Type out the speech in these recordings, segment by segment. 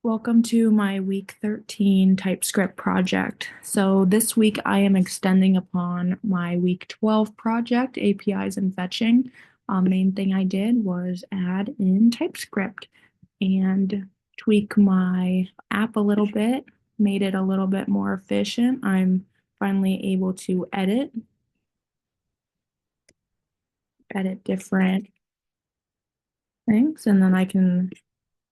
Welcome to my week 13 TypeScript project. So this week I am extending upon my week 12 project, APIs and fetching. Main thing I did was add in TypeScript and tweak my app a little bit, made it a little bit more efficient. I'm finally able to edit different things, and then I can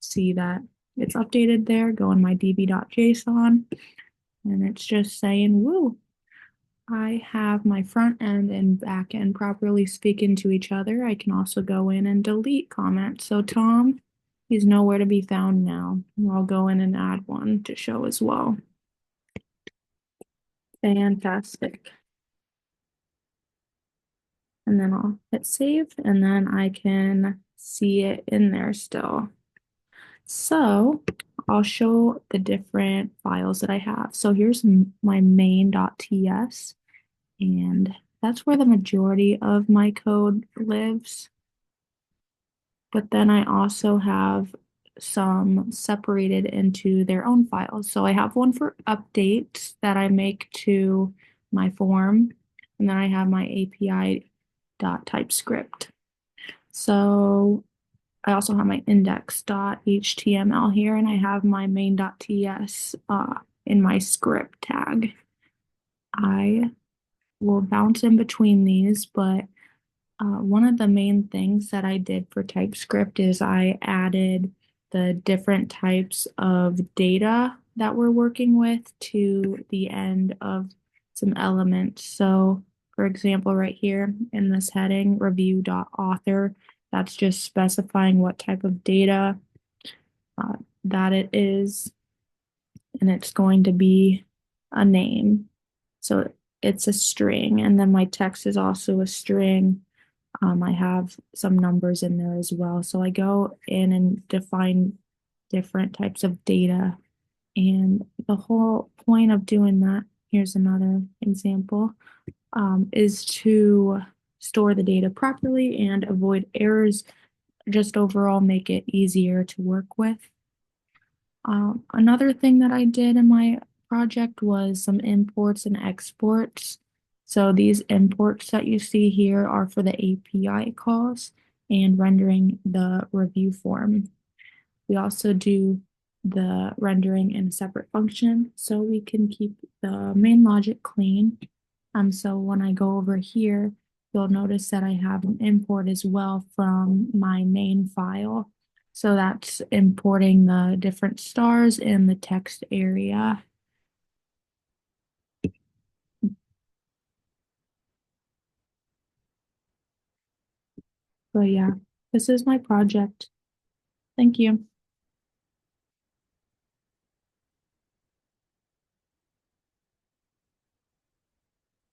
see that it's updated there, go in my db.json. And it's just saying, woo, I have my front end and back end properly speaking to each other. I can also go in and delete comments. So Tom, he's nowhere to be found now. I'll go in and add one to show as well. Fantastic. And then I'll hit save and then I can see it in there still. So I'll show the different files that I have. So here's my main.ts. And that's where the majority of my code lives. But then I also have some separated into their own files. So I have one for updates that I make to my form, and then I have my API.TypeScript. So I also have my index.html here, and I have my main.ts in my script tag. I will bounce in between these, but one of the main things that I did for TypeScript is I added the different types of data that we're working with to the end of some elements. So, for example, right here in this heading, review.author, that's just specifying what type of data uh, that it is, and it's going to be a name. So it's a string, and then my text is also a string. I have some numbers in there as well. So I go in and define different types of data. And the whole point of doing that, here's another example, is to store the data properly and avoid errors, just overall make it easier to work with. Another thing that I did in my project was some imports and exports. So these imports that you see here are for the API calls and rendering the review form. We also do the rendering in a separate function so we can keep the main logic clean. So when I go over here, you'll notice that I have an import as well from my main file. So that's importing the different stars in the text area. But yeah, this is my project. Thank you.